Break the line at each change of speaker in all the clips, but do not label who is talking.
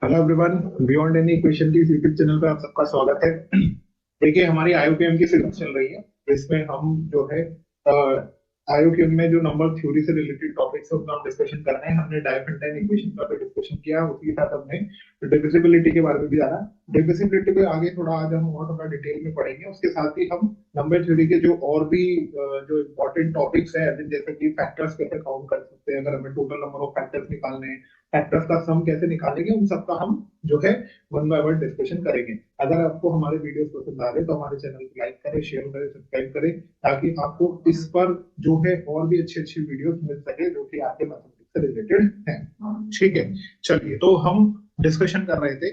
Hello everyone, beyond any equation की YouTube channel पे आप सबका स्वागत है। देखिए, हमारी आईयूपीएम की सीरीज चल रही है। इसमें हम जो है आईयूपीएम में जो नंबर थ्योरी से रिलेटेड टॉपिक्स है उनका हम डिस्कशन कर रहे हैं। हमने डाइफेंटाइन इक्वेशन का भी डिस्कशन किया, उसी के साथ हमने डिविजिबिलिटी के बारे में भी जाना। डिविजिबिलिटी पे आगे थोड़ा आज हम और थोड़ा डिटेल में पढ़ेंगे। उसके साथ ही हम नंबर थ्योरी के जो और भी जो इम्पोर्टेंट टॉपिक्स है, जैसे कि फैक्टर्स कैसे काउंट कर सकते हैं, अगर हमें टोटल नंबर ऑफ फैक्टर्स निकालने हैं, फैक्टर्स का सम कैसे निकालेंगे, उन सबका हम जो है वन बाय वन डिस्कशन करेंगे। अगर आपको हमारे वीडियोस पसंद आ रहे हैं तो हमारे चैनल को लाइक करें, शेयर करें, सब्सक्राइब करें, ताकि आपको इस पर जो है और भी अच्छी अच्छी वीडियोस मिल सके जो कि आपके मैथमेटिक्स से रिलेटेड है। ठीक है, चलिए, तो हम डिस्कशन कर रहे थे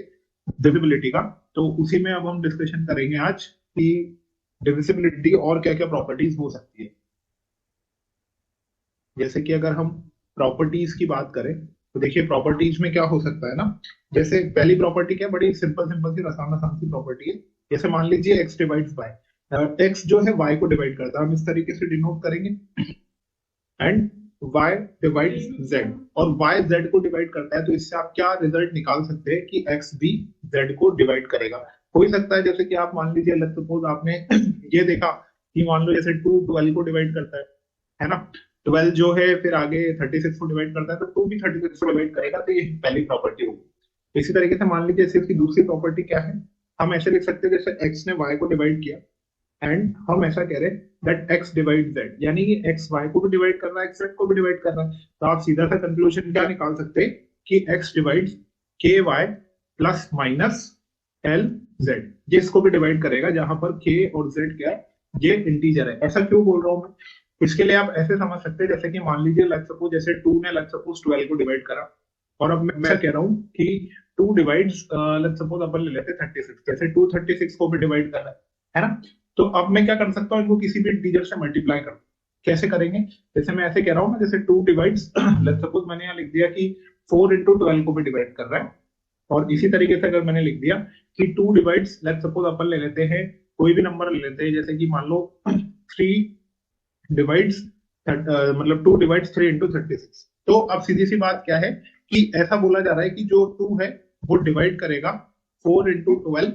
डिविजिबिलिटी का। तो उसी में अब हम डिस्कशन करेंगे आज कि डिविजिबिलिटी और क्या क्या प्रॉपर्टीज हो सकती है। जैसे कि अगर हम प्रॉपर्टीज की बात करें तो देखिए, प्रॉपर्टीज में क्या हो सकता है ना। जैसे पहली प्रॉपर्टी क्या, बड़ी सिंपल सिंपल सी आसान आसान सी प्रॉपर्टी है। जैसे मान लीजिए एक्स डिवाइड्स बाय एक्स जो है वाई को डिवाइड करता है, हम इस तरीके से डिनोट करेंगे। एंड वाई डिवाइड्स जेड, और वाई जेड को डिवाइड करता है, तो इससे आप क्या रिजल्ट निकाल सकते हैं कि एक्स भी जेड को डिवाइड करेगा। हो ही सकता है जैसे कि आप मान लीजिए, लेट्स सपोज आपने ये देखा कि मान लो जैसे टू 12 को डिवाइड करता है ना। 12 जो है फिर आगे 36 को डिवाइड करता है, तो टू भी 36 को डिवाइड करेगा, तो ये पहली प्रॉपर्टी होगी। इसी तरीके से मान लीजिए इसकी दूसरी प्रॉपर्टी क्या है, हम ऐसे लिख सकते हैं जैसे एक्स ने वाई को डिवाइड किया, एंड हम ऐसा कह रहे हैं दैट एक्स डिवाइड जेड, यानी कि एक्स वाई को भी डिवाइड कर रहा है, एक्स जेड को भी डिवाइड कर रहा है। तो आप सीधा सा कंक्लूजन क्या निकाल सकते हैं कि एक्स डिवाइड के Y plus minus L Z, ये इसको भी डिवाइड करेगा, जहां पर के और जेड क्या है, ये इंटीजर है। ऐसा क्यों बोल रहा हूं मैं, इसके लिए आप ऐसे समझ सकते हैं जैसे कि मान लीजिए लेट्स सपोज जैसे टू ने लेट्स सपोज 12 को डिवाइड करा, और अब मैं ऐसा कह रहा हूँ कि टू डिवाइड्स लेट्स सपोज अपन ले लेते हैं 36, जैसे टू 36 को भी डिवाइड कर रहा है ना। तो अब मैं क्या कर सकता हूँ, इनको किसी भी इंटीजर से मल्टीप्लाई कर, कैसे करेंगे। जैसे मैं ऐसे कह रहा हूँ ना, जैसे टू डिवाइड्स लेट्स सपोज मैंने यहाँ लिख दिया कि 4 into 12 को भी डिवाइड कर रहा है। और इसी तरीके से अगर मैंने लिख दिया कि टू डिवाइड्स लेट्स सपोज अपन ले लेते हैं, कोई भी नंबर ले लेते हैं, जैसे कि मान लो थ्री डिवाइड्स मतलब टू डिवाइड्स 3 into 36। तो अब सीधी सी बात क्या है कि ऐसा बोला जा रहा है कि जो टू है वो डिवाइड करेगा 4 into 12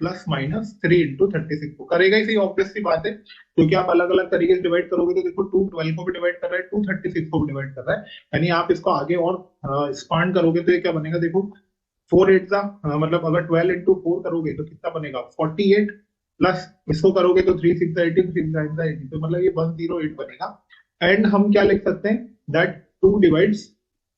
प्लस माइनस 3 into 36 को करेगा। इसी ऑब्वियस सी बात है, क्योंकि आप अलग अलग तरीके से डिवाइड करोगे तो देखो टू 12 को भी डिवाइड कर रहा है, टू 36 को भी डिवाइड कर रहा है। यानी आप इसको आगे और एक्सपांड करोगे तो ये क्या बनेगा, देखो फोर एट का मतलब अगर 12 into 4 करोगे तो कितना बनेगा 48, प्लस इसको करोगे तो 3 6 18, 3 9 18, तो मतलब ये 108 बनेगा। एंड हम क्या लिख सकते हैं दैट टू डिवाइड्स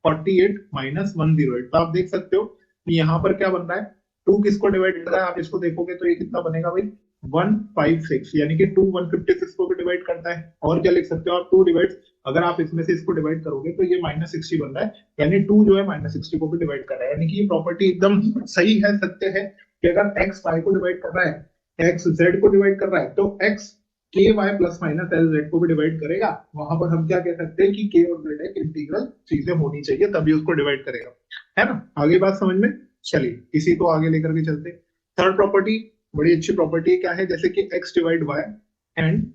48 माइनस 108। तो आप देख सकते हो कि यहाँ पर क्या बन रहा है, टू किसको डिवाइड कर रहा है, आप इसको देखोगे तो ये कितना बनेगा भाई 156, यानी कि टू 156 को भी डिवाइड करता है। और क्या लिख सकते हो आप, टू डिवाइड्स, अगर आप इसमें से इसको डिवाइड करोगे तो ये -60 बन रहा है, यानी टू जो है -60 को भी डिवाइड कर रहा है। यानी कि ये प्रॉपर्टी एकदम सही है, सत्य है कि अगर एक्स वाई को डिवाइड कर रहा है, एक्स जेड को डिवाइड कर रहा है, तो एक्स के Y plus minus L Z को भी डिवाइड करेगा। वहां पर हम क्या कह सकते हैं कि के और जेड एक इंटीग्रल चीजें होनी चाहिए, तभी उसको डिवाइड करेगा, है ना। आगे बात समझ में, चलिए इसी को आगे लेकर के चलते। थर्ड प्रॉपर्टी बड़ी अच्छी प्रॉपर्टी क्या है, जैसे कि X divide Y and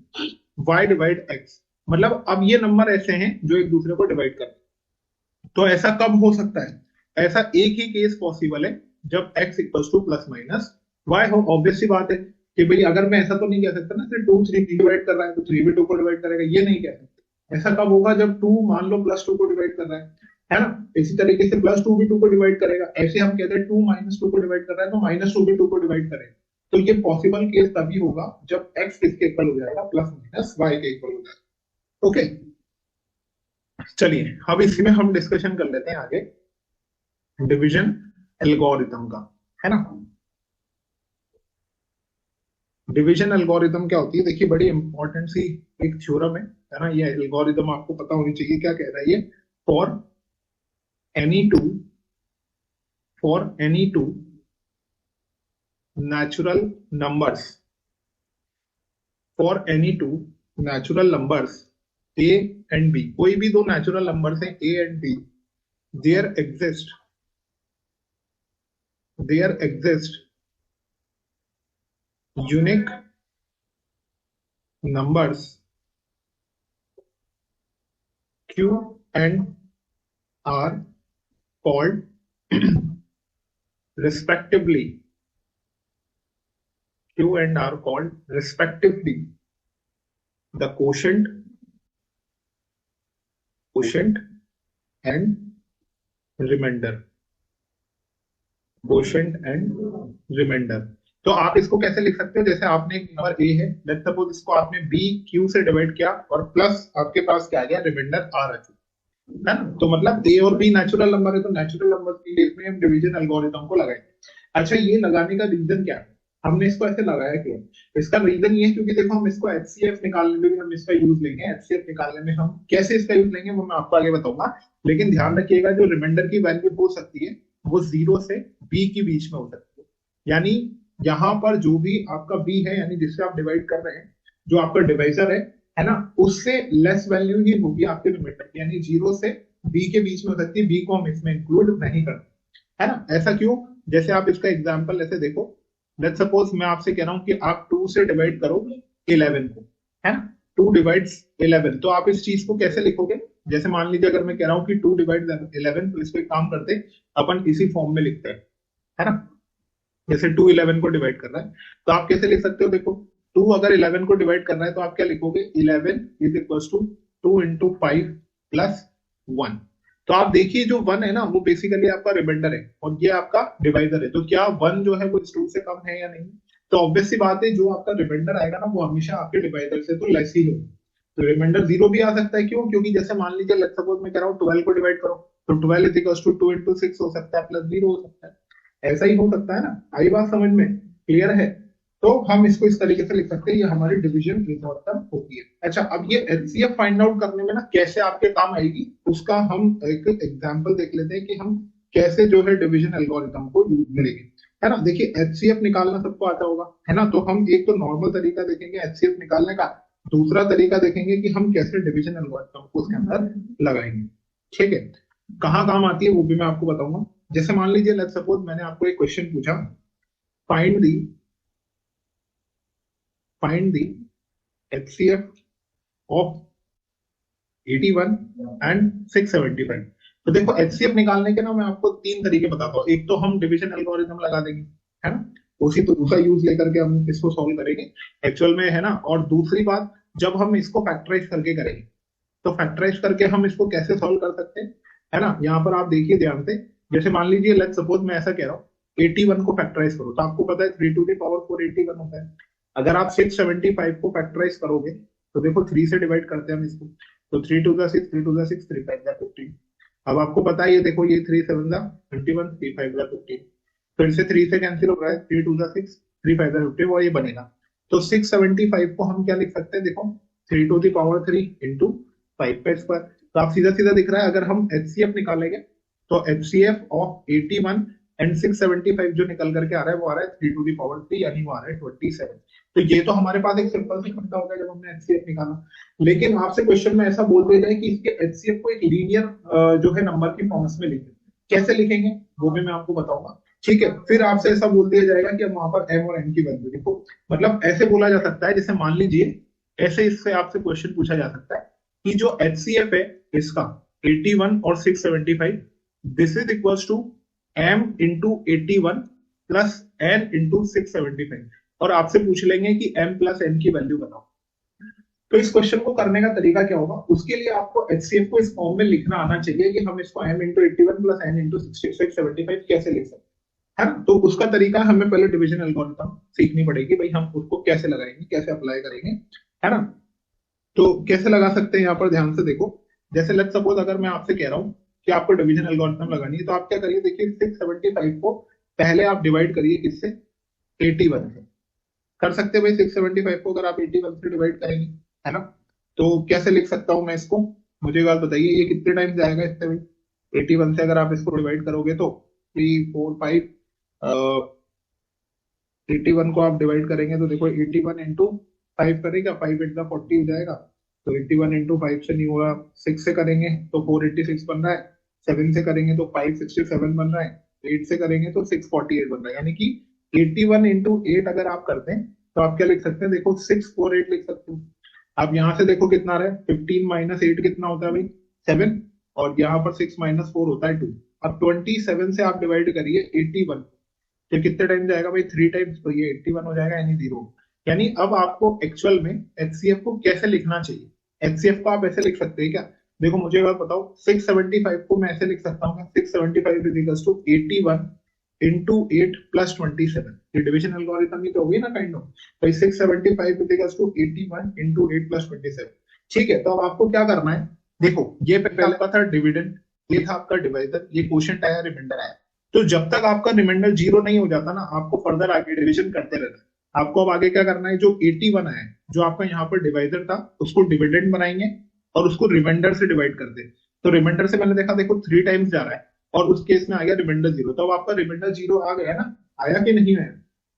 Y divide X, मतलब अब ये नंबर ऐसे हैं जो एक दूसरे को डिवाइड करते हैं। तो ऐसा कब हो सकता है, ऐसा एक ही केस पॉसिबल है जब x equals to plus minus Y हो। ऑब्वियस सी बात है कि भाई अगर मैं ऐसा तो नहीं कह सकता ना कि टू थ्री डिवाइड कर रहा है तो थ्री भी टू को डिवाइड करेगा, ये नहीं कह सकते। ऐसा कब होगा, जब टू मान लो प्लस टू को डिवाइड कर रहा है ना। इसी तरीके से प्लस टू भी टू को डिवाइड करेगा। ऐसे हम कहते हैं टू माइनस टू को डिवाइड कर रहा है तो माइनस टू भी टू को डिवाइड करेगा। तो ये पॉसिबल केस तभी होगा जब x किसके इक्वल हो जाएगा, प्लस माइनस वाई के इक्वल हो जाएगा। ओके, चलिए अब इसमें हम डिस्कशन कर लेते हैं आगे डिवीजन एल्गोरिथम का, है ना। डिवीजन एल्गोरिथम क्या होती है, देखिए बड़ी इंपॉर्टेंट सी एक थ्योरम है ना। ये एल्गोरिथम आपको पता होनी चाहिए क्या कह रहा है ये। For any two for any two natural numbers for any two natural numbers A and B, कोई भी दो नेचुरल नंबर्स हैं A and B, there exist there exist unique numbers Q and R called respectively, Q and R called respectively the quotient and remainder, quotient and remainder. तो आप इसको कैसे लिख सकते हो, जैसे आपने एक नंबर ए है, लेट्स सपोज इसको आपने बी क्यू से डिवाइड किया और प्लस आपके पास क्या आ गया, रिमाइंडर आर आ चुका है ना। तो मतलब ए और बी नेचुरल नंबर है, तो नेचुरल नंबर के लिए इसमें हम डिवीजन एल्गोरिथम को लगाएंगे। अच्छा, ये लगाने का रीजन क्या है, हमने इसको ऐसे लगाया क्यों, इसका रीजन ये है क्योंकि देखो हम इसको एचसीएफ निकालने में भी हम इसका यूज लेंगे। एचसीएफ निकालने में हम कैसे इसका यूज लेंगे वो मैं आपको आगे बताऊंगा, लेकिन ध्यान रखिएगा जो रिमाइंडर की वैल्यू हो सकती है वो 0 से बी के बीच में हो सकती है। यानी यहाँ पर जो भी आपका बी है, यानी जिससे आप डिवाइड कर रहे हैं, जो आपका डिवाइजर है ना, उससे लेस वैल्यू ही होगी आपके रिमाइंडर की, यानी 0 से बी के बीच में हो सकती है। बी को हम इसमें इंक्लूड नहीं करते, है ना। ऐसा क्यों, जैसे आप इसका एग्जाम्पल ऐसे देखो, लेट्स सपोज मैं आपसे कह रहा हूं कि आप 2 से डिवाइड करो 11 को, है ना, 2 डिवाइड्स 11, तो आप इस चीज को कैसे लिखोगे, जैसे मान लीजिए अगर मैं कह रहा हूं कि 2 डिवाइड 11, तो इसको एक काम करते अपन इसी फॉर्म में लिखते हैं, है ना। जैसे 2 11 को डिवाइड कर रहा है, तो आप कैसे लिख सकते हो, देखो 2 अगर 11 को डिवाइड कर रहा है तो आप क्या लिखोगे, 11 is equal to 2 into 5 plus 1। तो आप देखिए जो 1 है ना वो बेसिकली आपका रिमाइंडर है और ये आपका डिवाइजर है, तो क्या 1 जो है वो इस 2 से कम है या नहीं। तो ऑब्वियस सी बात है, जो आपका रिमाइंडर आएगा ना वो हमेशा आपके डिवाइजर से तो लेस ही होगा। तो रिमाइंडर 0 भी आ सकता है, क्यों, क्योंकि जैसे मान लीजिए लेट्स सपोज मैं कह रहा हूँ 12 को डिवाइड करो, तो 12 इज इक्वल टू 2 इंटू 6 हो सकता है, प्लस 0 हो सकता है, ऐसा ही हो सकता है ना। आई बात समझ में, क्लियर है। तो हम इसको इस तरीके से लिख सकते हैं, ये हमारी डिवीजन एल्गोरिथम होती है। अच्छा, अब ये एचसीएफ फाइंड आउट करने में ना कैसे आपके काम आएगी, उसका हम एक एग्जांपल देख लेते हैं कि हम कैसे जो है डिवीजन एल्गोरिथम को यूज करेंगे, है ना। देखिए एचसीएफ निकालना सबको आता होगा, है ना, तो हम एक तो नॉर्मल तरीका देखेंगे एचसीएफ निकालने का, दूसरा तरीका देखेंगे कि हम कैसे डिवीजन एल्गोरिथम को उसके अंदर लगाएंगे। ठीक है, कहाँ काम आती है वो भी मैं आपको बताऊंगा। जैसे मान लीजिए लेट्स सपोज मैंने आपको एक क्वेश्चन पूछा, find the HCF of 81 and 675। तो देखो HCF निकालने के ना मैं आपको 3 तरीके बताता हूँ। एक तो हम डिवीजन एल्गोरिथम लगा देंगे, है ना, उसी तो उसका यूज लेकर के हम इसको सॉल्व करेंगे एक्चुअल में, है ना। और दूसरी बात, जब हम इसको फैक्टराइज करके करेंगे, तो फैक्टराइज करके हम इसको कैसे सॉल्व कर सकते हैं, है ना। यहाँ पर आप देखिए ध्यान से, जैसे मान लीजिए लेट्स सपोज मैं ऐसा कह रहा हूँ 81 को फैक्टराइज करो, तो आपको पता है 3 टू द पावर 4 81 होता है। अगर आप 675 को फैक्टराइज करोगे, तो देखो 3 से डिवाइड करते हैं हम इसको, तो 3 to the 6, 3 to the 6, 3 5 the 15। अब आपको पता है ये देखो, ये 3 7 द 21, 3 5 द 15, फिर से 3 से कैंसिल हो रहा है, 3 टू द 6, 3 5 द 15, वो ये बनेगा। तो 675 को हम क्या लिख सकते हैं, देखो 3 टू द पावर 3 इंटू 5 का स्क्वायर। तो आप सीधा सीधा दिख रहा है, अगर हम एचसीएफ निकालेंगे तो एचसीएफ ऑफ 81 एंड 675 जो निकल करके आ रहा है वो आ रहा है 3 टू द पावर 3, यानी वो आ रहा है 27। तो ये तो हमारे पास एक सिंपल सा खंडा हो गया जब हमने एचसीएफ निकाला। लेकिन आपसे क्वेश्चन में ऐसा बोल दिया जाए कि इसके एचसीएफ को एक लीनियर जो है नंबर की फॉर्म्स में लिखें, कैसे लिखेंगे वो भी मैं आपको बताऊंगा। ठीक है, फिर आपसे ऐसा बोल दिया जाएगा कि अब वहां पर एम और एन की वैल्यू देखो, मतलब ऐसे बोला जा सकता है, जैसे मान लीजिए ऐसे इससे आपसे क्वेश्चन पूछा जा सकता है कि जो एचसीएफ है इसका 81 और 675, this is equals to m into 81 plus n into 675, और आपसे पूछ लेंगे कि m प्लस n की वैल्यू बताओ। तो इस क्वेश्चन को करने का तरीका क्या होगा, उसके लिए आपको एचसीएफ को इस फॉर्म में लिखना आना चाहिए कि हम इसको m into 81 plus n into 675 कैसे लिख सकते हैं, है ना। तो उसका तरीका हमें पहले डिवीजन एल्गोरिथम सीखनी पड़ेगी, भाई हम उसको कैसे लगाएंगे, कैसे अप्लाई करेंगे, है ना। तो कैसे लगा सकते हैं यहाँ पर ध्यान से देखो, जैसे लेट्स सपोज अगर मैं आपसे कह रहा हूँ कि आपको डिवीजन एल्गोरिथम लगानी है, तो आप क्या करिए, देखिए 675 को पहले आप डिवाइड करिए किससे, 81 से। कर सकते हैं भाई 675 को अगर आप 81 से डिवाइड करेंगे, है ना। तो कैसे लिख सकता हूँ मैं इसको, मुझे एक बात बताइए, ये कितने टाइम जाएगा इससे भाई, 81 से अगर आप इसको डिवाइड करोगे तो 3 4 5, 81 को आप डिवाइड करेंगे तो देखो 81 इंटू 5 करेगा, 5 8 का 40 हो जाएगा, तो 81 इंटू 5 से नहीं होगा, 6 से करेंगे तो 486 बन रहा है, 7 से करेंगे तो 567 बन रहा है, 8 से करेंगे तो 648 बन रहा है, यानी कि 81 इंटू 8 अगर आप करते हैं तो आप क्या लिख सकते हैं, देखो 648 लिख सकते हैं। अब यहाँ से देखो कितना रहा है, 15 माइनस 8 कितना होता है भाई, 7, और यहाँ पर 6 माइनस 4 होता है 2। अब 27 से आप डिवाइड करिए 81, ये कितने टाइम जाएगा भाई, 3 टाइम्स, तो ये 81 हो जाएगा यानी 0। यानी अब आपको एक्चुअल में एचसीएफ को कैसे लिखना चाहिए। एचसीएफ को आप ऐसे लिख सकते हैं क्या, देखो मुझे एक बात बताओ, 675 को मैं ऐसे लिख सकता हूँ 675 is equal to 81 into 8 plus 27। ये डिविजन एल्गोरिथम ही तो होगी ना काइंड ऑफ। तो 675 is equal to 81 into 8 plus 27। ठीक है, तो अब आपको क्या करना है, देखो ये पहले आपका था डिविडेंड, ये था आपका डिवाइजर, ये क्वोशिएंट आया, रिमाइंडर आया। तो जब तक आपका रिमाइंडर 0 नहीं हो जाता ना, आपको फर्दर आगे डिविजन करते रहना है। आपको अब आगे क्या करना है, जो 81 है जो आपका यहाँ पर डिवाइजर था उसको डिविडेंड बनाएंगे और उसको रिमाइंडर से डिवाइड कर दे। तो रिमाइंडर से मैंने देखा, देखो 3 टाइम्स जा रहा है और उस केस में आ गया रिमाइंडर 0। तो अब आपका रिमाइंडर 0 आ गया ना, आया कि नहीं आया।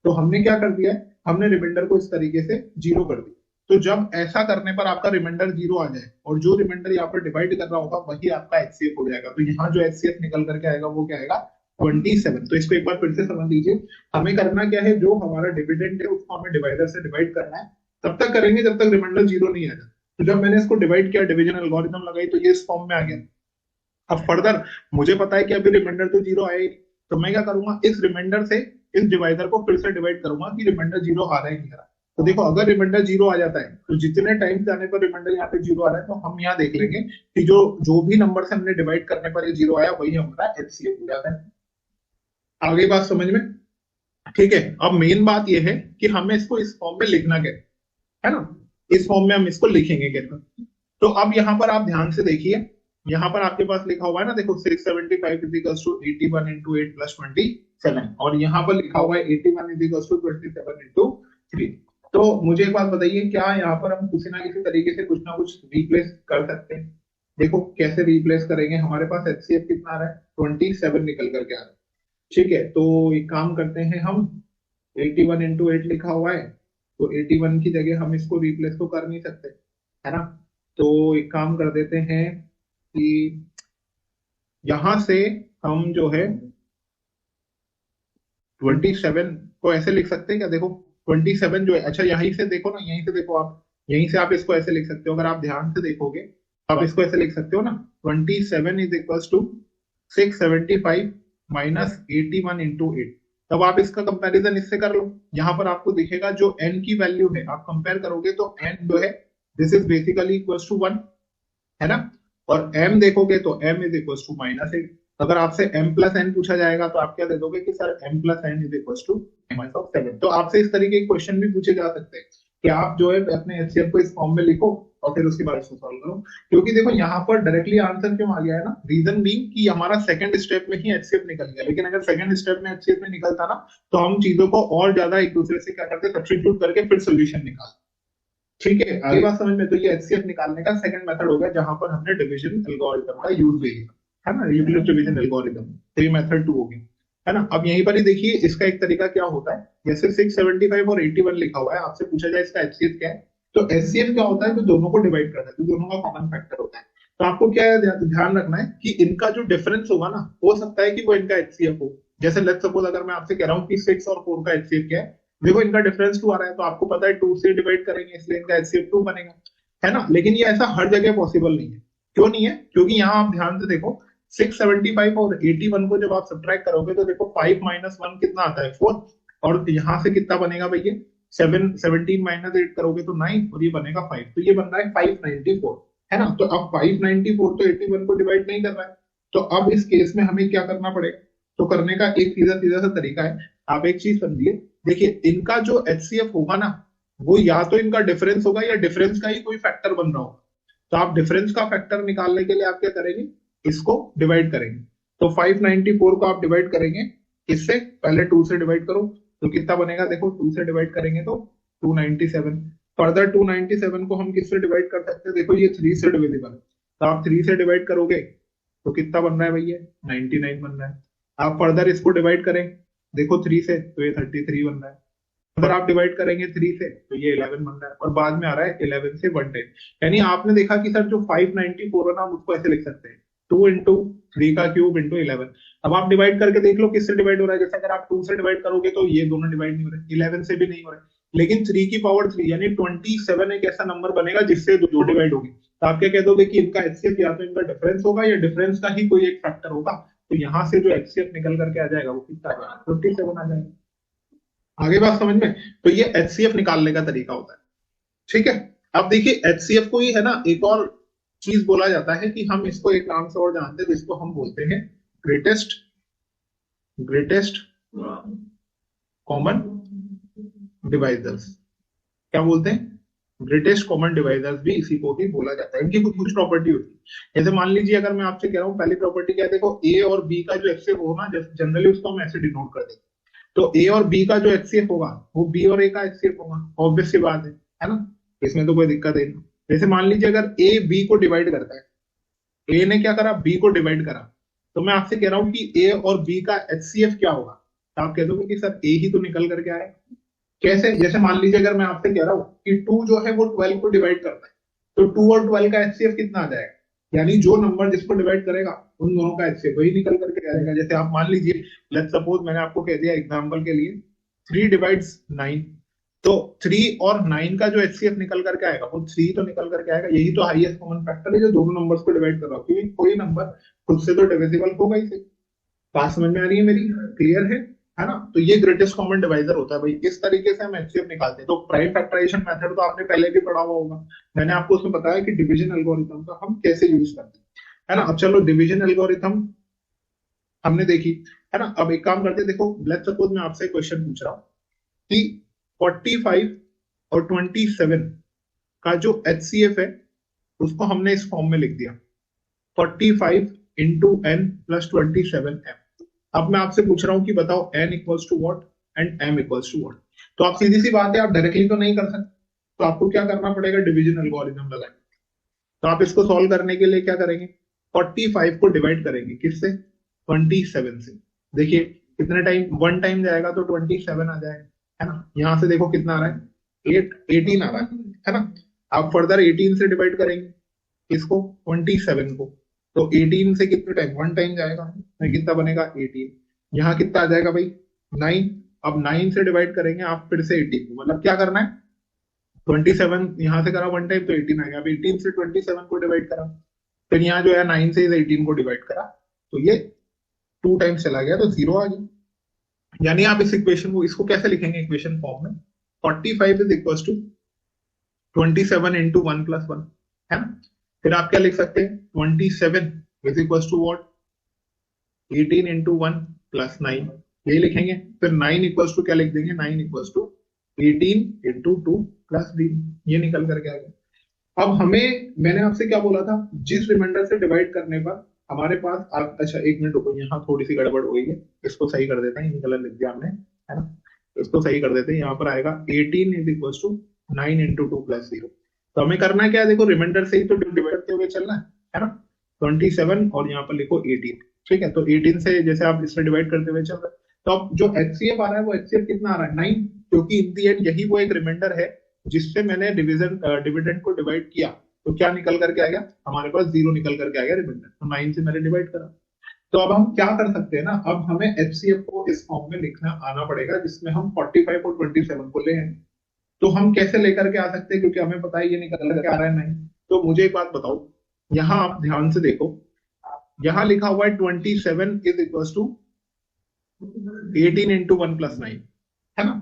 तो हमने क्या कर दिया है, हमने रिमाइंडर को इस तरीके से 0 कर दिया। तो जब ऐसा करने पर आपका रिमाइंडर 0 आ जाए और जो रिमाइंडर यहाँ पर डिवाइड कर रहा होगा वही आपका एचसीएफ हो जाएगा। तो यहाँ जो एचसीएफ निकल करके आएगा वो क्या आएगा, 27। तो इसको एक बार फिर से समझ लीजिए, हमें करना क्या है, जो हमारा डिविडेंड है उसको हमें डिवाइडर से डिवाइड करना है। तब तक करेंगे जब तक रिमाइंडर 0 नहीं आएगा। तो जब मैंने इसको डिवाइड किया, डिवीजन एल्गोरिथम लगाई, तो ये इस फॉर्म में आ गया। अब फर्दर मुझे पता है कि अभी रिमाइंडर तो 0 आए, तो मैं क्या करूंगा, इस रिमाइंडर से इस डिवाइडर को फिर से डिवाइड करूंगा कि रिमाइंडर 0 आ रहा है नहीं आ रहा। तो देखो अगर रिमाइंडर 0 आ जाता है तो जितने टाइम जाने पर रिमाइंडर यहाँ पे 0 आ रहा है, तो हम यहाँ देख लेंगे कि जो जो भी नंबर से हमने डिवाइड करने पर ये 0 आया वही हमारा एचसीएफ हो जाता है। आगे बात समझ में, ठीक है। अब मेन बात ये है कि हमें इसको इस फॉर्म में लिखना क्या है ना, इस फॉर्म में हम इसको लिखेंगे कैसे। तो अब यहाँ पर आप ध्यान से देखिए, यहाँ पर आपके पास लिखा हुआ है ना, देखो 675 is equal to 81 into 8 plus 27 और यहाँ पर लिखा हुआ है 81 इज इक्वल टू 27 इंटू 3। तो मुझे एक बात बताइए, क्या यहाँ पर हम किसी ना किसी तरीके से कुछ ना कुछ रिप्लेस कर सकते हैं। देखो कैसे रिप्लेस करेंगे, हमारे पास एचसीएफ कितना आ रहा है, 27 निकल करके आ रहा है। ठीक है, तो एक काम करते हैं हम, 81 इंटू 8 लिखा हुआ है, तो 81 की जगह हम इसको रिप्लेस तो कर नहीं सकते, है ना। तो एक काम कर देते हैं कि यहां से हम जो है 27 को ऐसे लिख सकते हैं क्या, देखो 27 जो है, अच्छा यहीं से देखो ना, यहीं से देखो आप, यहीं से आप इसको ऐसे लिख सकते हो। अगर आप ध्यान से देखोगे आप इसको ऐसे लिख सकते हो ना, 27 is equal to 675 minus 81 into 8। तब आप इसका कंपैरिजन इससे कर लो, यहाँ पर आपको दिखेगा जो n की वैल्यू है, आप कंपेयर करोगे तो n जो है this is basically equal to 1, है ना। और m देखोगे तो m इज इक्वल टू -8। अगर आपसे m प्लस n पूछा जाएगा तो आप क्या दे दोगे कि sir m plus n is equal to -7। तो आपसे इस तरीके के क्वेश्चन भी पूछे जा सकते हैं कि आप जो है अपने एचसीएफ को इस फॉर्म में लिखो और फिर उसके बाद इसको सॉल्व करो। क्योंकि देखो यहाँ पर डायरेक्टली आंसर क्यों आ गया है ना, रीजन बीइंग कि हमारा सेकंड स्टेप में ही एचसीएफ निकल गया। लेकिन अगर सेकंड स्टेप में एचसीएफ में निकलता ना, तो हम चीजों को और ज्यादा एक दूसरे से क्या करते, सब्स्टिट्यूट करके फिर सोल्यूशन निकाल। ठीक है, आगे बात समझ में। तो ये एचसीएफ निकालने का सेकंड मेथड हो गया, जहां पर हमने डिवीजन एल्गोरिथम का यूज भी किया, है ना, यूक्लिड डिवीजन एल्गोरिथम। तो ये मेथड 2 होगी, है ना। अब यहीं पर ही देखिए इसका एक तरीका क्या होता है, जैसे 675 और 81 लिखा हुआ है, आपसे पूछा जाए इसका एचसीएफ क्या है, तो एचसीएफ क्या होता है, जो दोनों को डिवाइड करता है, तो दोनों का कॉमन फैक्टर होता है। तो आपको क्या ध्यान रखना है कि इनका जो डिफरेंस होगा ना, हो सकता है कि वो इनका एचसीएफ हो। जैसे लेट्स सपोज अगर मैं आपसे कह रहा हूँ कि 6 और 4 का एचसीएफ क्या है, देखो इनका डिफरेंस 2 आ रहा है, तो आपको पता है 2 से डिवाइड करेंगे इसलिए इनका एचसीएफ 2 बनेगा, है ना। लेकिन ये ऐसा हर जगह पॉसिबल नहीं है। क्यों नहीं है, क्योंकि यहाँ आप ध्यान से देखो 675 और 81 को जब आप सब्ट्रैक्ट करोगे तो देखो 5 माइनस 1 कितना आता है, 4। और यहाँ से कितना बनेगा भैया, 17 माइनस 8 करोगे तो 9 और ये बनेगा 5। तो ये बन रहा है 594, है ना। तो अब 594 तो 81 को डिवाइड नहीं कर रहा है। तो अब इस केस में हमें क्या करना पड़ेगा, तो करने का एक सीधा सीधा सा तरीका है। आप एक चीज समझिए, देखिए इनका जो एचसीएफ होगा ना, वो या तो इनका डिफरेंस होगा या डिफरेंस का ही कोई फैक्टर बन रहा होगा। तो आप डिफरेंस का फैक्टर निकालने के लिए आप क्या करेंगे, इसको डिवाइड करेंगे। तो 594 को आप डिवाइड करेंगे इससे, पहले 2 से डिवाइड करो तो कितना बनेगा, देखो 2 से डिवाइड करेंगे तो 297। फर्दर 297 को हम किससे डिवाइड कर सकते हैं, देखो ये 3 से डिविजिबल है, तो आप 3 से डिवाइड करोगे तो कितना बन रहा है भैया, 99 बन रहा है। आप फर्दर इसको डिवाइड करें, देखो 3 से तो ये 33 बन रहा है। अगर आप डिवाइड करेंगे 3 से तो ये 11 बन रहा है, और बाद में आ रहा है 11 से 110। यानी आपने देखा कि सर जो 594 है ना, हम उसको ऐसे लिख सकते हैं 2 इंटू 3 का क्यूब इंटू 11। अब आप डिवाइड करके देख लो किससे डिवाइड हो रहा है। जैसे अगर आप 2 से डिवाइड करोगे तो ये दोनों डिवाइड नहीं हो रहे, 11 से भी नहीं हो रहे, लेकिन 3 की पावर 3 यानी 27 एक ऐसा नंबर बनेगा जिससे दो डिवाइड होगी। तो आप क्या कह दोगे कि इनका एचसीएफ या तो इनका डिफरेंस होगा या डिफरेंस का ही कोई एक फैक्टर होगा। तो यहाँ से जो एचसीएफ निकल करके आ जाएगा वो कितना आ जाएगा, 57 आ जाएगा। आगे बात समझ में? तो ये एचसीएफ निकालने का तरीका होता है। ठीक है, अब देखिए एचसीएफ को ही है ना एक और चीज बोला जाता है कि हम इसको एक नाम से और जानते हैं जिसको हम बोलते हैं ग्रेटेस्ट कॉमन डिवाइजर्स। क्या बोलते हैं? ग्रेटेस्ट कॉमन डिवाइजर्स भी इसी को ही बोला जाता है। इनकी कुछ प्रॉपर्टी होती है। जैसे मान लीजिए अगर मैं आपसे कह रहा हूँ पहली प्रॉपर्टी क्या है, देखो ए और बी का जो एचसीएफ होगा ना, जनरली उसको हम ऐसे डिनोट कर देंगे। तो ए और बी का जो एचसीएफ होगा वो बी और ए का एचसीएफ होगा, ऑब्वियस सी बात है ना, इसमें तो कोई दिक्कत नहीं। जैसे मान लीजिए अगर ए बी को डिवाइड करता है, ए ने क्या करा, बी को डिवाइड करा, तो मैं आपसे कह रहा हूं कि ए और बी का एचसीएफ क्या होगा, तो आप कह दोगे कि सर ए ही तो निकल करके आए। कैसे? जैसे मान लीजिए अगर मैं आपसे कह रहा हूं कि 2 जो है वो 12 को डिवाइड करता है, तो 2 और 12 का एचसीएफ कितना आ जाएगा, यानी जो नंबर जिसको डिवाइड करेगा उन दोनों का एचसीएफ वही निकल करके आएगा। जैसे आप मान लीजिए, लेट्स सपोज मैंने आपको कह दिया एग्जांपल के लिए 3 डिवाइड्स 9, तो 3 और 9 का जो एचसीएफ निकल करके आएगा वो 3 तो निकल करके आएगा। यही तो हाईएस्ट कॉमन फैक्टर है जो दोनों नंबर्स को डिवाइड कर रहा हूँ, क्योंकि कोई नंबर खुद से तो डिविजिबल होगा ही। बात समझ में आ रही है मेरी? क्लियर है ना? तो ये ग्रेटेस्ट कॉमन डिवाइजर होता है भाई। इस तरीके से हम एचसीएफ निकालते हैं। तो प्राइम फैक्टराइजेशन मेथड तो आपने पहले भी पढ़ा हुआ होगा, मैंने आपको उसमें बताया कि डिवीजन एल्गोरिथम का हम कैसे यूज करते हैं, है ना। अब चलो डिवीजन एल्गोरिथम हमने देखी, है ना। अब एक काम करते हैं, देखो लेट्स सपोज मैं आपसे क्वेश्चन पूछ रहा हूँ कि 45 और 27 का जो एचसीएफ है उसको हमने इस फॉर्म में लिख दिया, 45 इंटू एन प्लस 27 एम। अब मैं आपसे पूछ रहा हूं कि बताओ n equals to what and m equals to what. तो आप सीधी सी बात है, आप डायरेक्टली तो नहीं कर सकते, तो आपको क्या करना पड़ेगा, डिवीजन एल्गोरिथम लगाएंगे। तो आप इसको सॉल्व करने के लिए क्या करेंगे, 45 को डिवाइड करेंगे किससे, 27 से। देखिए कितने टाइम, 1 टाइम जाएगा तो 27 आ जाएगा, है ना। यहां से देखो कितना आ रहा है, 18 आ रहा है ना। आप फर्दर 18 से डिवाइड करेंगे इसको, 27 को, तो 18 से कितने टाइम, 1 टाइम जाएगा, तो कितना बनेगा 18। यहाँ कितना आ जाएगा भाई 9। अब 9 से डिवाइड करेंगे आप फिर से 18 को, मतलब क्या करना है, 27 यहाँ से करा 1 टाइम तो 18 आ गया। अब 18 से 27 को डिवाइड करा, फिर यहाँ जो है 9 से इस 18 को डिवाइड करा, तो ये 2 टाइम्स चला गया तो 0 आ गया। यानी आप इस इक्वेशन को, इसको कैसे लिखेंगे इक्वेशन फॉर्म में, 45 is equal to 27 into 1 plus 1, है ना। फिर आप क्या लिख सकते हैं, 27 is equal to what, 18 into 1 plus 9, ये लिखेंगे। फिर 9 इक्वल्स टू क्या लिख देंगे, 9 इक्वल्स टू 18 इंटू 2 प्लस 3, ये निकल करके आ गया। अब हमें, मैंने आपसे क्या बोला था, जिस रिमाइंडर से डिवाइड करने पर हमारे पास अच्छा एक मिनट रुको, यहाँ थोड़ी सी गड़बड़ हो गई है, इसको सही कर देते हैं, ये गलत लिख दिया हमने, है ना। इसको सही कर देते हैं, यहाँ पर आएगा 18 is equal to 9 into 2 plus 0। तो हमें करना क्या है, देखो रिमाइंडर से ही तो डिवाइड करते हुए चलना है ना। 27 और यहाँ पर लिखो 18, ठीक है। तो 18 से जैसे आप इसमें डिवाइड करते हुए चल रहे हैं, तो अब जो एचसीएफ आ रहा है वो एचसीएफ कितना आ रहा है, 9, क्योंकि इन दी एंड यही वो एक रिमाइंडर है जिससे मैंने डिविडेंड को डिवाइड किया, तो क्या निकल करके आ गया, हमारे पास 0 निकल करके आ गया रिमाइंडर, तो 9 से मैंने डिवाइड करा। तो अब हम क्या कर सकते हैं ना, अब हमें एचसीएफ को इस फॉर्म में लिखना आना पड़ेगा जिसमें हम 45 और 27 को ले हैं। तो हम कैसे लेकर के आ सकते हैं, क्योंकि हमें पता है ये निकल करके आ रहा है 9। तो मुझे एक बात बताओ, यहाँ आप ध्यान से देखो, यहाँ लिखा हुआ है 27 is equal to 18 into 1 plus 9, है ना।